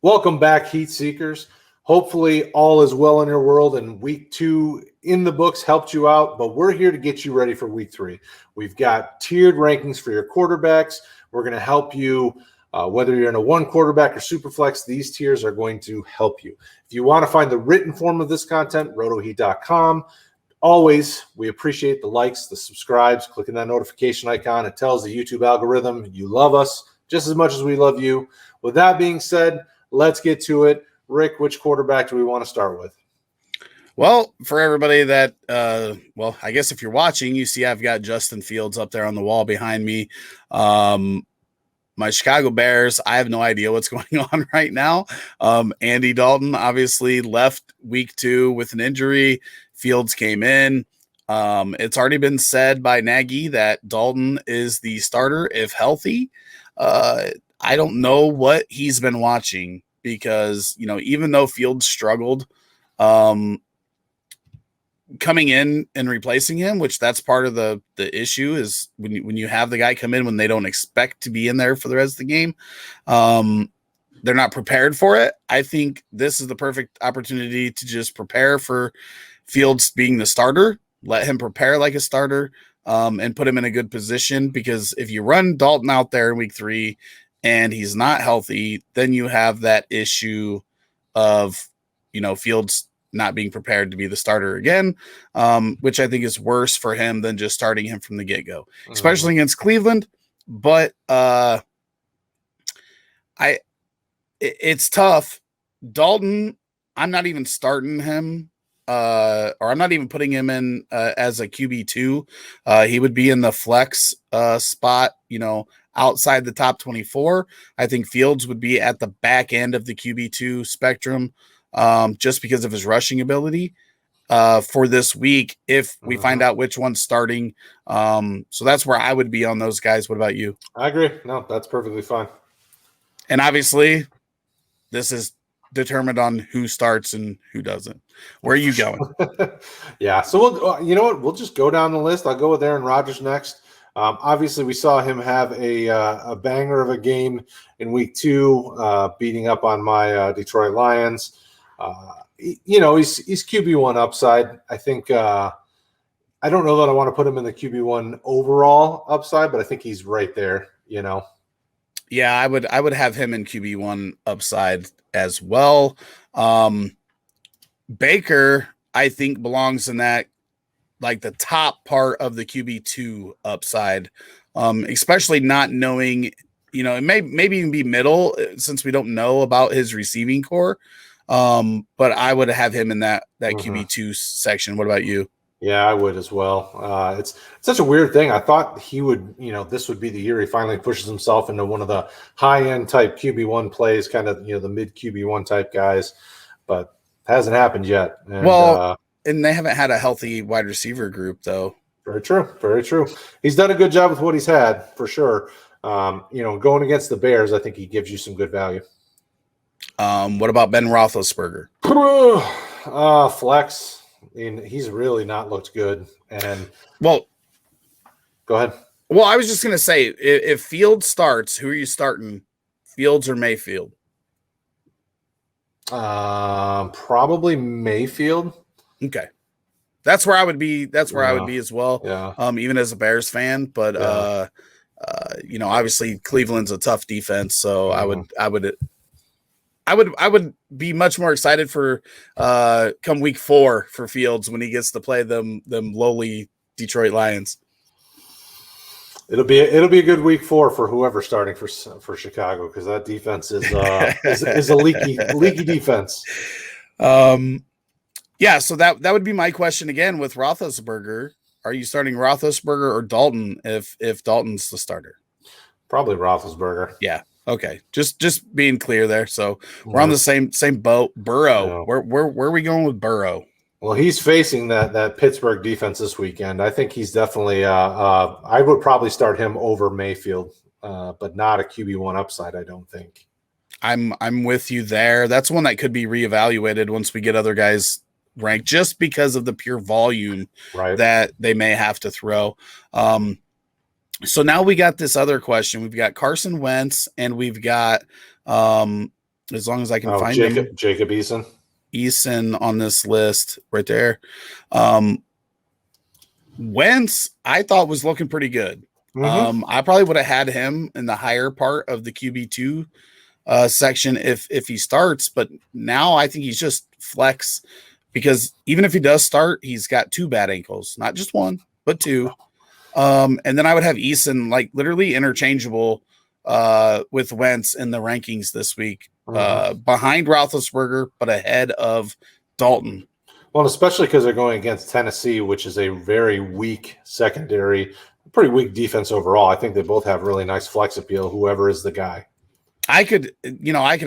Welcome back, Heat Seekers. Hopefully all is well in your world and week 2 in the books helped you out, but we're here to get you ready for week 3. We've got tiered rankings for your quarterbacks. We're going to help you whether you're in a one quarterback or super flex. These tiers are going to help you. If you want to find the written form of this content, rotoheat.com. Always, we appreciate the likes, the subscribes, clicking that notification icon. It tells the YouTube algorithm you love us just as much as we love you. With that being said, let's get to it. Rick, which quarterback do we want to start with? Well, for everybody that, I guess if you're watching, you see I've got Justin Fields up there on the wall behind me. My Chicago Bears, I have no idea what's going on right now. Andy Dalton obviously left week 2 with an injury. Fields came in. It's already been said by Nagy that Dalton is the starter if healthy. I don't know what he's been watching because, even though Fields struggled coming in and replacing him, which that's part of the issue is when you have the guy come in when they don't expect to be in there for the rest of the game, they're not prepared for it. I think this is the perfect opportunity to just prepare for Fields being the starter, let him prepare like a starter, and put him in a good position, because if you run Dalton out there in week 3 and he's not healthy, then you have that issue of, Fields not being prepared to be the starter again, which I think is worse for him than just starting him from the get-go, especially against Cleveland. But it's tough. Dalton, I'm not even starting him, or I'm not even putting him in as a QB2. He would be in the flex spot, outside the top 24. I think Fields would be at the back end of the QB2 spectrum, just because of his rushing ability for this week, if we find out which one's starting. So that's where I would be on those guys. What about you? I agree. No, that's perfectly fine. And obviously, this is determined on who starts and who doesn't. Where are you going? Yeah. So you know what? We'll just go down the list. I'll go with Aaron Rodgers next. Obviously, we saw him have a banger of a game in week 2, beating up on my Detroit Lions. He's QB1 upside. I think I don't know that I want to put him in the QB1 overall upside, but I think he's right there. Yeah, I would have him in QB1 upside as well. Baker, I think, belongs in that, like, the top part of the QB2 upside, especially not knowing, it maybe even be middle since we don't know about his receiving core. But I would have him in that QB2 section. What about you? Yeah, I would as well. It's such a weird thing. I thought he would, this would be the year he finally pushes himself into one of the high-end type QB1 plays, kind of, the mid QB1 type guys, but hasn't happened yet. And, and they haven't had a healthy wide receiver group, though. Very true. Very true. He's done a good job with what he's had, for sure. Going against the Bears, I think he gives you some good value. What about Ben Roethlisberger? Flex. I mean, he's really not looked good. And go ahead. Well, I was just going to say, if Fields starts, who are you starting, Fields or Mayfield? Probably Mayfield. Okay. That's where I would be. That's where I would be as well. Yeah. Even as a Bears fan, but obviously Cleveland's a tough defense, so I would be much more excited for come week 4 for Fields when he gets to play them lowly Detroit Lions. It'll be a good week 4 for whoever's starting for Chicago, because that defense is a leaky defense. Yeah, so that would be my question again with Roethlisberger. Are you starting Roethlisberger or Dalton if Dalton's the starter? Probably Roethlisberger. Yeah. Okay. Just being clear there. So we're on the same boat. Burrow. Yeah. Where are we going with Burrow? Well, he's facing that Pittsburgh defense this weekend. I think he's definitely I would probably start him over Mayfield, but not a QB1 upside, I don't think. I'm with you there. That's one that could be reevaluated once we get other guys ranked, just because of the pure volume that they may have to throw. So now we got this other question. We've got Carson Wentz and we've got as long as I can find him. Jacob Eason. Eason on this list right there. Wentz, I thought was looking pretty good. Mm-hmm. I probably would have had him in the higher part of the QB2 section if he starts, but now I think he's just flex because even if he does start, he's got 2 bad ankles, not just 1, but 2. And then I would have Eason like literally interchangeable with Wentz in the rankings this week, behind Roethlisberger, but ahead of Dalton. Well, especially because they're going against Tennessee, which is a very weak secondary, pretty weak defense overall. I think they both have really nice flex appeal, whoever is the guy. I could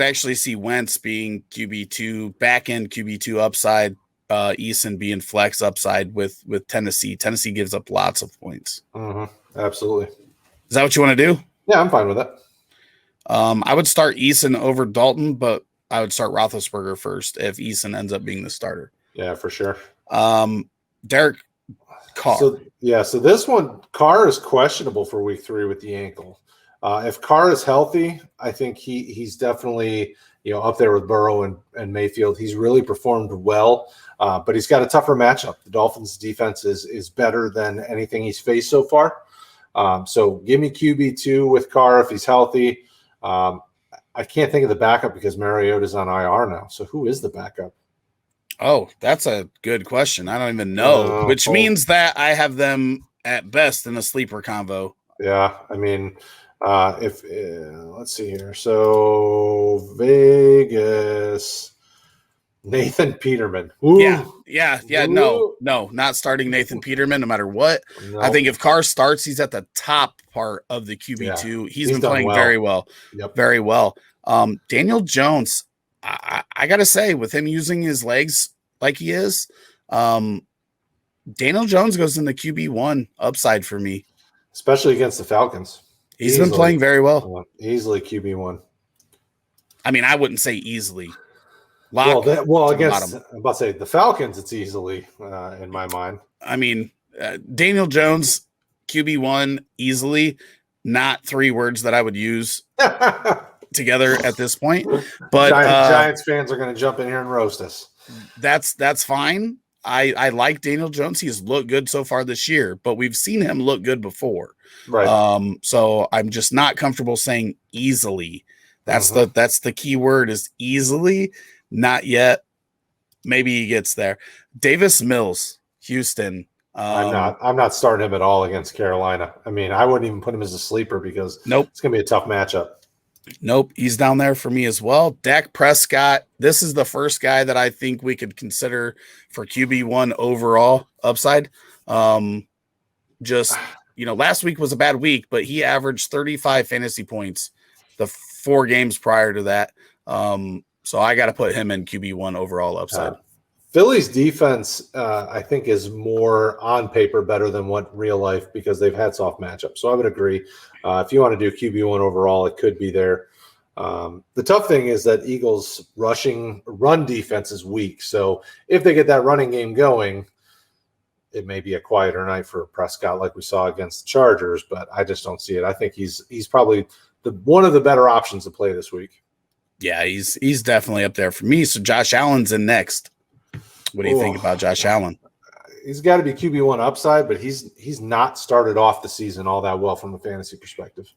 actually see Wentz being QB2, back end QB2 upside, Eason being flex upside with Tennessee. Tennessee gives up lots of points. Absolutely. Is that what you want to do? Yeah, I'm fine with that. I would start Eason over Dalton, but I would start Roethlisberger first if Eason ends up being the starter. Yeah, for sure. Derek Carr. So this one, Carr is questionable for week 3 with the ankle. If Carr is healthy, I think he's definitely up there with Burrow and Mayfield. He's really performed well, but he's got a tougher matchup. The Dolphins' defense is better than anything he's faced so far. So give me QB2 with Carr if he's healthy. I can't think of the backup because Mariota's on IR now. So who is the backup? Oh, that's a good question. I don't even know, which means that I have them at best in a sleeper convo. Yeah, I mean, if let's see here. So Vegas, Nathan Peterman. Ooh. Yeah. Ooh. No, not starting Nathan Peterman no matter what. No. I think if Carr starts, he's at the top part of the QB2. Yeah, he's been playing very well. Yep. Very well. Daniel Jones, I got to say, with him using his legs like he is, Daniel Jones goes in the QB1 upside for me. Especially against the Falcons. He's been playing very well. Easily QB1. I mean, I wouldn't say easily. Lock against, I'm about to say the Falcons, it's easily in my mind. I mean, Daniel Jones, QB1 easily, not 3 words that I would use together at this point. But Giants fans are going to jump in here and roast us. That's fine. I like Daniel Jones. He's looked good so far this year, but we've seen him look good before. Right. So I'm just not comfortable saying easily. That's the key word is easily. Not yet. Maybe he gets there. Davis Mills, Houston. I'm not starting him at all against Carolina. I mean, I wouldn't even put him as a sleeper because it's going to be a tough matchup. Nope, he's down there for me as well. Dak Prescott, this is the first guy that I think we could consider for QB1 overall upside. Last week was a bad week, but he averaged 35 fantasy points the 4 games prior to that. So I got to put him in QB1 overall upside. Philly's defense, I think, is more on paper better than what real life because they've had soft matchups. So I would agree. If you want to do QB1 overall, it could be there. The tough thing is that Eagles' run defense is weak. So if they get that running game going, it may be a quieter night for Prescott like we saw against the Chargers, but I just don't see it. I think he's probably one of the better options to play this week. Yeah, he's definitely up there for me. So Josh Allen's in next. What do you think about Josh Allen? He's got to be QB1 upside, but he's not started off the season all that well from a fantasy perspective.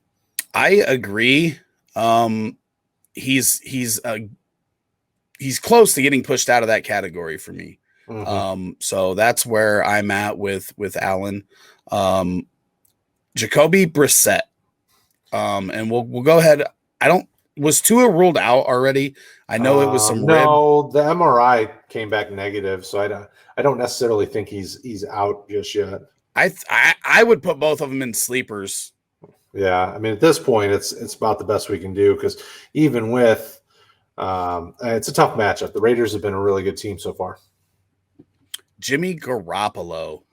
I agree. He's close to getting pushed out of that category for me. So that's where I'm at with Allen. Jacoby Brissett. And we'll go ahead. Was Tua ruled out already? I know it was some no, the MRI came back negative, so I don't necessarily think he's out just yet. I would put both of them in sleepers. Yeah, I mean at this point it's about the best we can do because even with it's a tough matchup. The Raiders have been a really good team so far. Jimmy Garoppolo.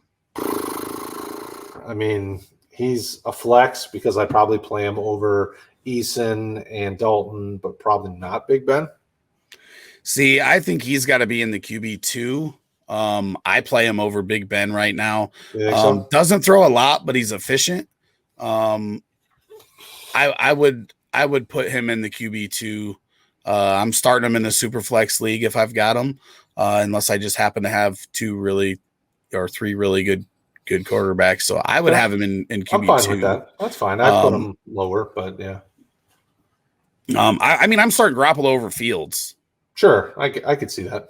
I mean, he's a flex because I probably play him over Eason and Dalton, but probably not Big Ben. See, I think he's got to be in the QB2. I play him over Big Ben right now. So? Doesn't throw a lot, but he's efficient. I would put him in the QB2 I'm starting him in a super flex league if I've got him, unless I just happen to have three really good quarterbacks. So I would have him in QB2. I'm fine with that. That's fine. I put him lower, but yeah. I mean, I'm starting Garoppolo over Fields. Sure, I could see that.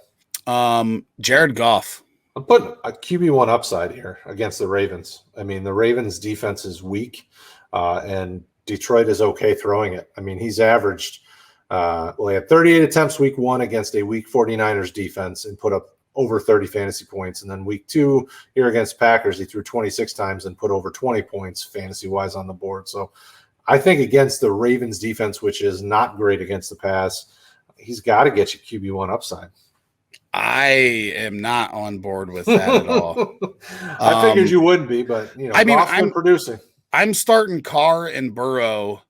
Jared Goff. I'm putting a QB1 upside here against the Ravens. I mean, the Ravens' defense is weak, and Detroit is okay throwing it. I mean, he's averaged he had 38 attempts week 1 against a weak 49ers defense and put up over 30 fantasy points. And then week 2 here against Packers, he threw 26 times and put over 20 points fantasy-wise on the board. So I think against the Ravens defense, which is not great against the pass, he's got to get you QB1 upside. I am not on board with that at all. I figured you wouldn't be, but I'm producing. I'm starting Carr and Burrow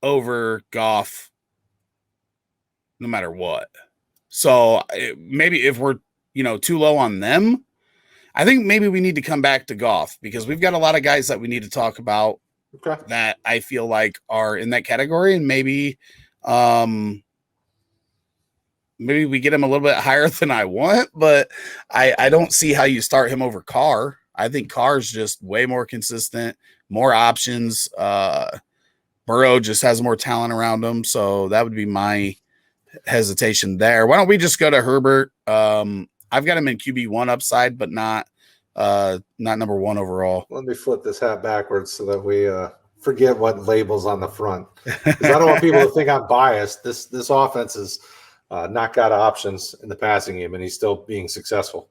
over Goff no matter what. So maybe if we're too low on them, I think maybe we need to come back to Goff because we've got a lot of guys that we need to talk about that I feel like are in that category, and maybe we get him a little bit higher than I want, but I don't see how you start him over Carr. I think Carr's just way more consistent, more options. Burrow just has more talent around him, so that would be my hesitation there. Why don't we just go to Herbert? I've got him in QB1 upside, but not number 1 overall. Let me flip this hat backwards so that we forget what labels on the front. Because I don't want people to think I'm biased. This offense is not got options in the passing game, and he's still being successful.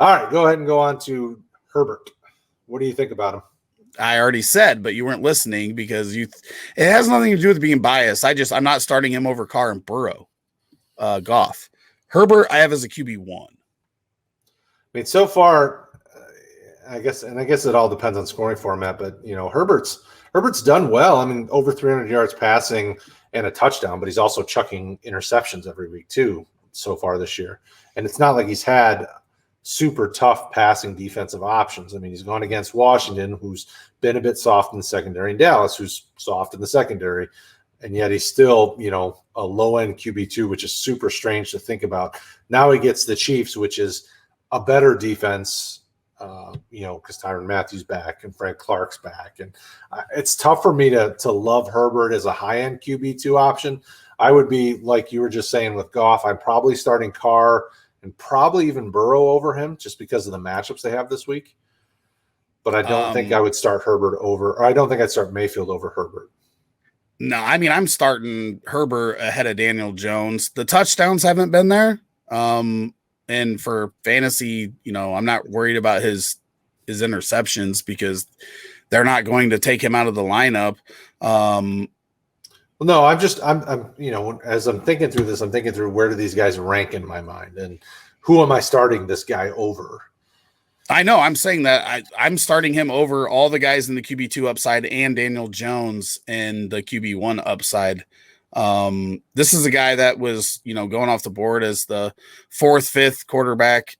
All right, go ahead and go on to Herbert. What do you think about him? I already said, but you weren't listening because it has nothing to do with being biased. I'm not starting him over Carr and Burrow. Goff. Herbert, I have as a QB1. I mean, so far, I guess it all depends on scoring format, but Herbert's done well. I mean, over 300 yards passing and a touchdown, but he's also chucking interceptions every week too so far this year. And it's not like he's had super tough passing defensive options. I mean, he's gone against Washington, who's been a bit soft in the secondary, and Dallas, who's soft in the secondary. And yet he's still, a low-end QB2, which is super strange to think about. Now he gets the Chiefs, which is a better defense, because Tyrann Mathieu's back and Frank Clark's back. And it's tough for me to love Herbert as a high-end QB2 option. I would be, like you were just saying with Goff, I'm probably starting Carr and probably even Burrow over him just because of the matchups they have this week. But I don't think I would start I don't think I'd start Mayfield over Herbert. No, I mean, I'm starting Herbert ahead of Daniel Jones. The touchdowns haven't been there. And for fantasy, I'm not worried about his interceptions because they're not going to take him out of the lineup. No, I'm as I'm thinking through this, I'm thinking through where do these guys rank in my mind and who am I starting this guy over? I know I'm saying that I'm starting him over all the guys in the QB2 upside and Daniel Jones in the QB1 upside. This is a guy that was, going off the board as the 4th, 5th quarterback,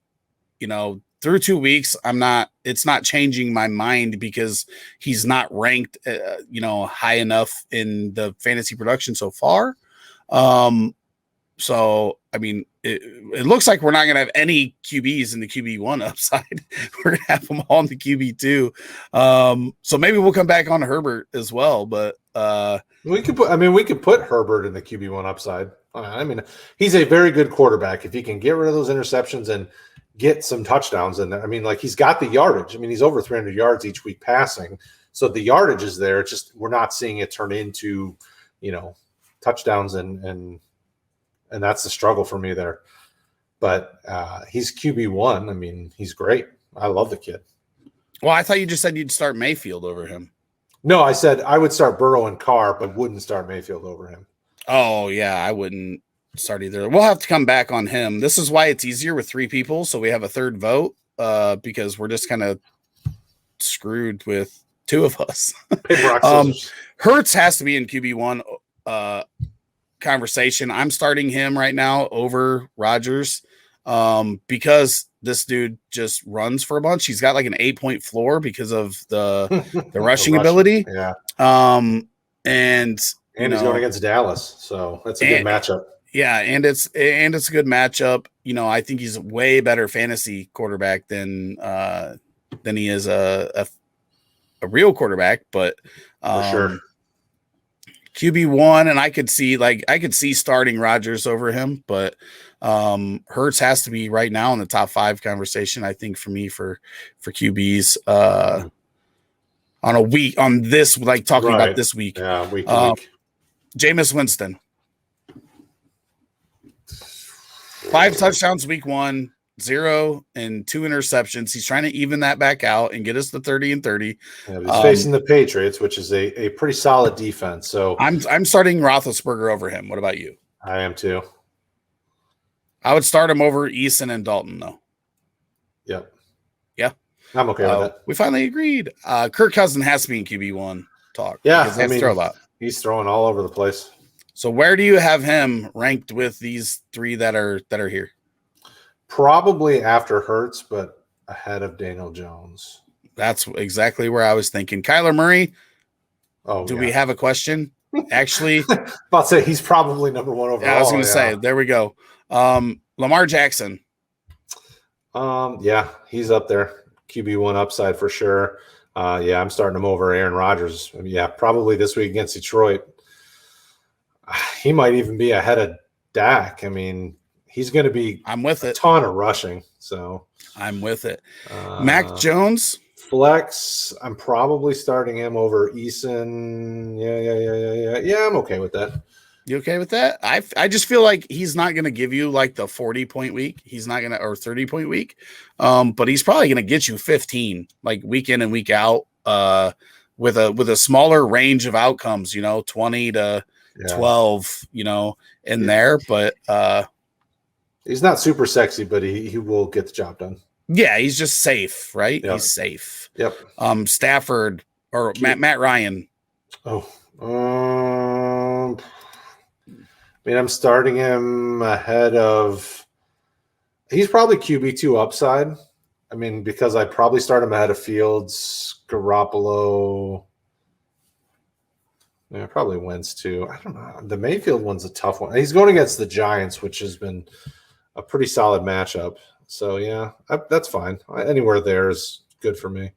through 2 weeks. It's not changing my mind because he's not ranked, high enough in the fantasy production so far. So, I mean, it looks like we're not going to have any QBs in the QB1 upside. We're going to have them all in the QB2. So maybe we'll come back on to Herbert as well, but we could put Herbert in the QB1 upside. I mean, he's a very good quarterback. If he can get rid of those interceptions and get some touchdowns in there. I mean, he's got the yardage. I mean, he's over 300 yards each week passing. So the yardage is there. It's just we're not seeing it turn into, touchdowns and that's the struggle for me there. But he's QB1. I mean, he's great. I love the kid. Well, I thought you just said you'd start Mayfield over him. No, I said I would start Burrow and Carr, but wouldn't start Mayfield over him. Oh, yeah, I wouldn't start either. We'll have to come back on him. This is why it's easier with 3 people, so we have a third because we're just kind of screwed with 2 of us. Hurts has to be in QB1 conversation. I'm starting him right now over Rodgers because this dude just runs for a bunch. He's got like an 8-point floor because of the rushing ability. Yeah. And And he's going against Dallas, so that's a good matchup. Yeah, and it's a good matchup. I think he's a way better fantasy quarterback than he is a real quarterback, but for sure. QB1, and I could see starting Rodgers over him, but Hurts has to be right now in the top 5 conversation, I think, for me for QBs on this, like talking about this week. Yeah, week to week. Jameis Winston. 5 touchdowns week 1, 0 and 2 interceptions. He's trying to even that back out and get us to 30 and 30. Yeah, he's facing the Patriots, which is a pretty solid defense. So I'm starting Roethlisberger over him. What about you? I am too. I would start him over Eason and Dalton, though. Yep. Yeah. I'm okay with that. We finally agreed. Kirk Cousin has to be in QB1 talk. Yeah. He has to throw a lot. He's throwing all over the place. So where do you have him ranked with these 3 that are here? Probably after Hurts, but ahead of Daniel Jones. That's exactly where I was thinking. Kyler Murray. Oh, do we have a question? Actually, about to say he's probably number 1 overall. Yeah, I was going to say, there we go. Lamar Jackson. Yeah, he's up there. QB1 upside for sure. Yeah, I'm starting him over Aaron Rodgers. Yeah, probably this week against Detroit. He might even be ahead of Dak. I mean, he's going to be a ton of rushing. So I'm with it. Mac Jones. Flex. I'm probably starting him over Eason. Yeah, I'm okay with that. You okay with that? I just feel like he's not going to give you like the 40-point week. He's not going to, or 30-point week. But he's probably going to get you 15, like week in and week out, with a smaller range of outcomes, 20 to 12, in there. But he's not super sexy, but he will get the job done. Yeah, he's just safe, right? Yep. He's safe. Yep. Stafford or Matt Ryan. Oh, I mean, I'm starting him ahead of. He's probably QB2 upside. I mean, because I'd probably start him ahead of Fields, Garoppolo. Yeah, probably Wentz too. I don't know. The Mayfield one's a tough one. He's going against the Giants, which has been a pretty solid matchup. So yeah, that's fine. Anywhere there is good for me.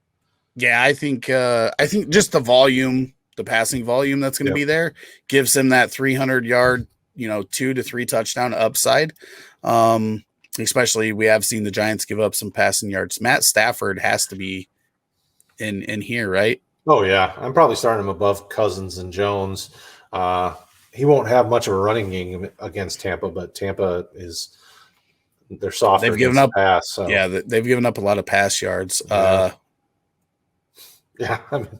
Yeah, I think just the volume, the passing volume that's going to be there gives him that 300-yard, 2 to 3 touchdown upside. Especially we have seen the Giants give up some passing yards. Matt Stafford has to be in here, right? Oh yeah, I'm probably starting him above Cousins and Jones. He won't have much of a running game against Tampa, but Tampa they're soft. They've given up pass. So. Yeah, they've given up a lot of pass yards. Yeah, I mean,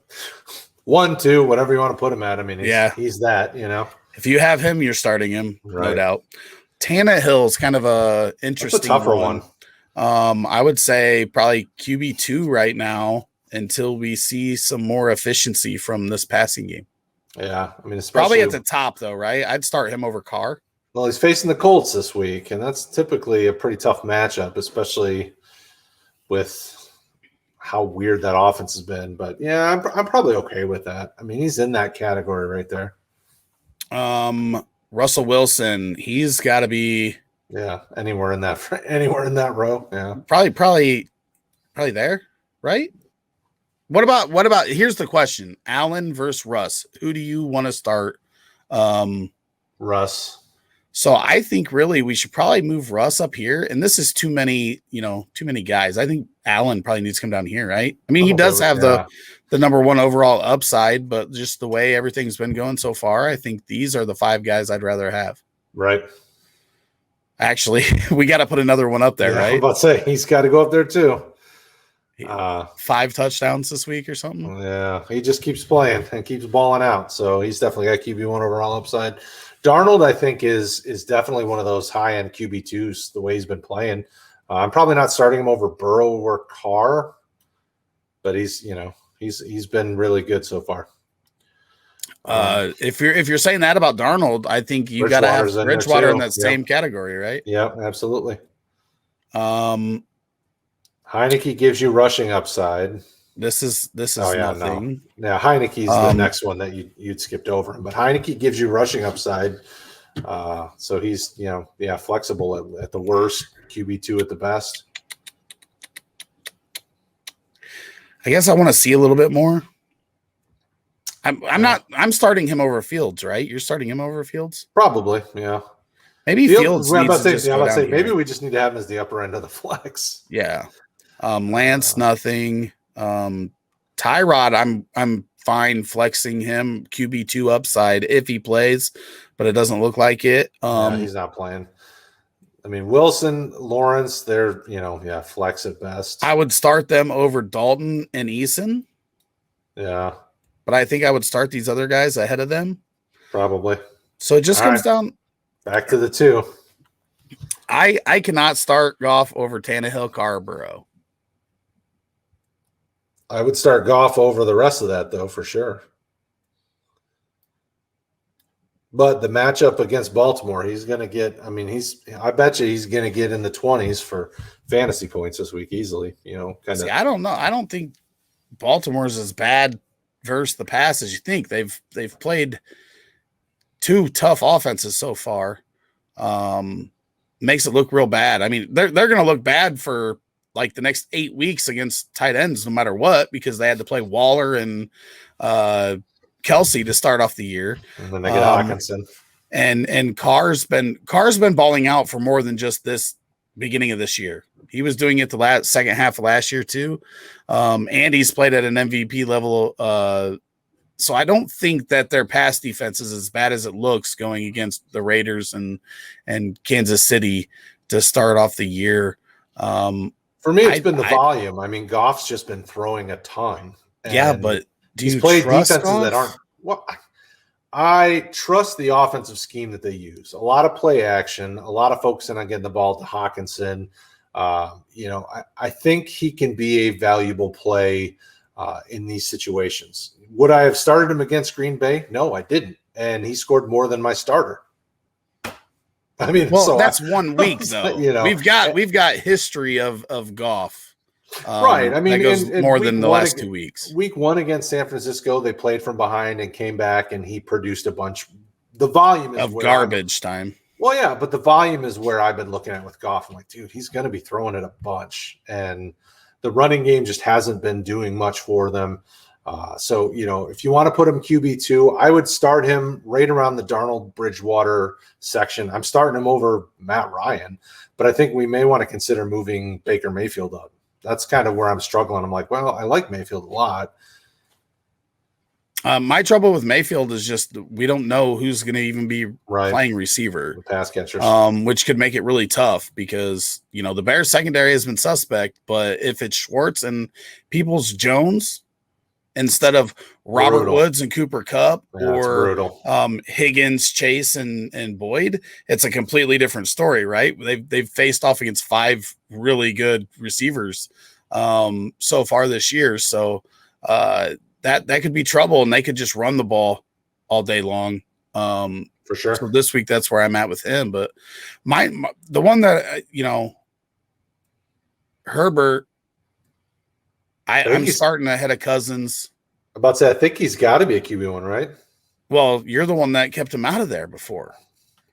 1, 2, whatever you want to put him at. I mean, he's that. If you have him, you're starting him, right. No doubt. Tannehill's kind of a interesting. That's a tougher one. I would say probably QB2 right now until we see some more efficiency from this passing game. Yeah, I mean, probably at the top though, right? I'd start him over Carr. Well, he's facing the Colts this week, and that's typically a pretty tough matchup, especially with how weird that offense has been. But yeah, I'm probably okay with that. I mean, he's in that category right there. Russell Wilson, he's got to be anywhere in that row. Yeah, probably there, right? What about? Here's the question: Allen versus Russ. Who do you want to start? Russ. So I think really we should probably move Russ up here. And this is too many guys. I think Allen probably needs to come down here, right? I mean, he does have the number 1 overall upside, but just the way everything's been going so far, I think these are the 5 guys I'd rather have. Right. Actually, we got to put another one up there, right? I'm about to say he's got to go up there too. 5 touchdowns this week or something. Yeah, he just keeps playing and keeps balling out. So he's definitely got QB1 overall upside. Darnold, I think, is definitely one of those high-end QB2s, the way he's been playing. I'm probably not starting him over Burrow or Carr, but he's been really good so far. If you're saying that about Darnold, I think you got to have Bridgewater in that same category, right? Yeah, absolutely. Heinicke gives you rushing upside. This is No. nothing. Yeah, Heinicke's the next one that you'd skipped over him, but Heinicke gives you rushing upside. So he's flexible at the worst, QB2 at the best. I guess I want to see a little bit more. I'm starting him over Fields, right? You're starting him over Fields? Probably, yeah. Maybe Fields I'm needs about to to say maybe we just need to have him as the upper end of the flex. Yeah. Lance, nothing. Tyrod, I'm fine flexing him QB2 upside if he plays, but it doesn't look like it. He's not playing. I mean, Wilson, Lawrence, they're flex at best. I would start them over Dalton and Eason. Yeah. But I think I would start these other guys ahead of them. Probably. So it just comes down. Back to the two. I cannot start Goff over Tannehill, Carr, Burrow. I would start Goff over the rest of that, though, for sure. But the matchup against Baltimore, he's going to get. I mean, I bet you he's going to get in the 20s for fantasy points this week easily. See, I don't know. I don't think Baltimore's as bad versus the pass as you think. They've played two tough offenses so far. Makes it look real bad. I mean, they're going to look bad for like the next 8 weeks against tight ends, no matter what, because they had to play Waller and Kelsey to start off the year. And then they get Hawkinson. And Carr's been balling out for more than just this beginning of this year. He was doing it the second half of last year too. And he's played at an MVP level. So I don't think that their pass defense is as bad as it looks going against the Raiders and Kansas City to start off the year. For me, it's been the volume. I mean, Goff's just been throwing a ton. Yeah, but he's played defenses that aren't. Well, I trust the offensive scheme that they use. A lot of play action, a lot of focusing on getting the ball to Hawkinson. I think he can be a valuable play in these situations. Would I have started him against Green Bay? No, I didn't. And he scored more than my starter. I mean, that's 1 week though. We've got history of Goff. Right. I mean, that goes more than the last 2 weeks. Week 1 against San Francisco, they played from behind and came back, and he produced a bunch. The volume is of garbage time. Well, yeah, but the volume is where I've been looking at with Goff. I'm like, dude, he's going to be throwing it a bunch, and the running game just hasn't been doing much for them. So, if you want to put him QB2, I would start him right around the Darnold Bridgewater section. I'm starting him over Matt Ryan, but I think we may want to consider moving Baker Mayfield up. That's kind of where I'm struggling. I'm like, well, I like Mayfield a lot. My trouble with Mayfield is just we don't know who's going to even be playing receiver, pass catchers, which could make it really tough because, the Bears secondary has been suspect, but if it's Schwartz and Peoples-Jones instead of Robert Woods and Cooper Kupp or Higgins, Chase, and Boyd, it's a completely different story, right? They've faced off against 5 really good receivers so far this year. So that could be trouble, and they could just run the ball all day long. For sure. So this week, that's where I'm at with him. But the one that, Herbert, I'm starting ahead of Cousins. About to say, I think he's got to be a QB1, right? Well, you're the one that kept him out of there before.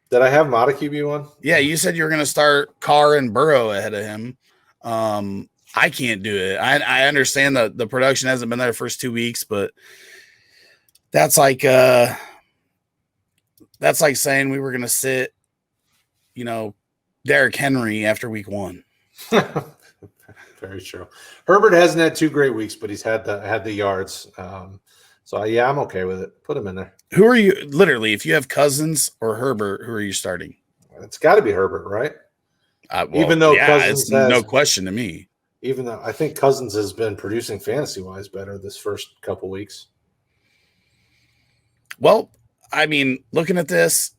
Did I have him out of QB1? Yeah, you said you were going to start Carr and Burrow ahead of him. I can't do it. I understand that the production hasn't been there the first 2 weeks, but that's like saying we were going to sit, Derrick Henry after week 1. Very true. Herbert hasn't had 2 great weeks, but he's had the yards. So yeah, I'm okay with it. Put him in there. Who are you? Literally, if you have Cousins or Herbert, who are you starting? It's got to be Herbert, right? Even though Cousins has no question to me. Even though I think Cousins has been producing fantasy-wise better this first couple weeks. Well, I mean, looking at this,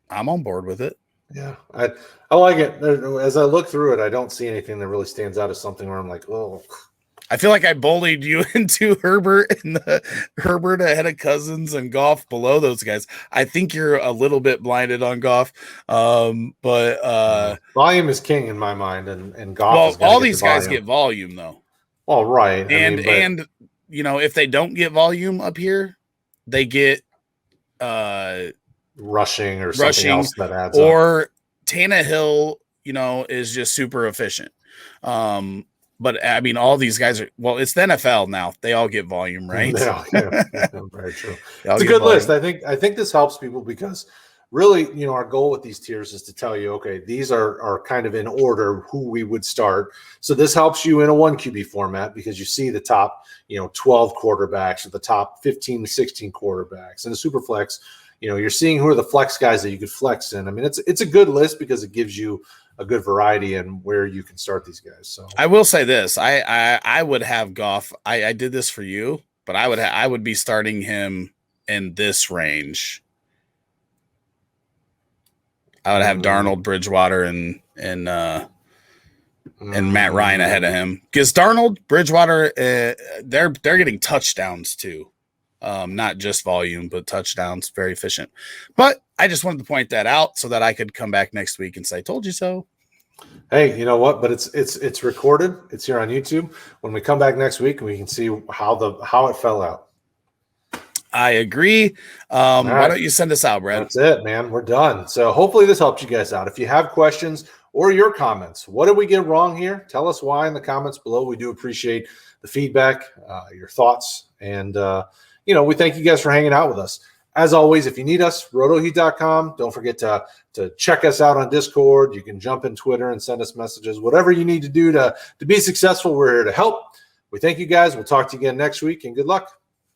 I'm on board with it. Yeah, I like it. As I look through it, I don't see anything that really stands out as something where I'm like, oh. I feel like I bullied you into Herbert and Herbert ahead of Cousins and Goff below those guys. I think you're a little bit blinded on Goff, but volume is king in my mind, and Goff. Well, all these guys get volume though. Well, right. And you know, if they don't get volume up here, they get rushing or something else that adds or up. Tannehill, you know, is just super efficient. But I mean, all these guys are, well, it's the NFL now. They all get volume, right? Very true. It's a good list. I think this helps people because really, you know, our goal with these tiers is to tell you, okay, these are kind of in order who we would start. So this helps you in a 1 QB format because you see the top, you know, 12 quarterbacks or the top 15 to 16 quarterbacks. And the super flex, you know, you're seeing who are the flex guys that you could flex in. I mean, it's a good list because it gives you a good variety and where you can start these guys. So I will say this: I would have Goff. I did this for you, but I would be starting him in this range. I would have Darnold, Bridgewater, and Matt Ryan ahead of him because Darnold, Bridgewater, they're getting touchdowns too. Not just volume, but touchdowns, very efficient. But I just wanted to point that out so that I could come back next week and say, "Told you so." Hey, you know what? But it's recorded. It's here on YouTube. When we come back next week, we can see how it fell out. I agree. Why don't you send us out, Brad? That's it, man. We're done. So hopefully this helped you guys out. If you have questions or your comments, what did we get wrong here? Tell us why in the comments below. We do appreciate the feedback, your thoughts, and you know, we thank you guys for hanging out with us. As always, if you need us, rotoheat.com. Don't forget to check us out on Discord. You can jump in Twitter and send us messages. Whatever you need to do to be successful, we're here to help. We thank you guys. We'll talk to you again next week, and good luck.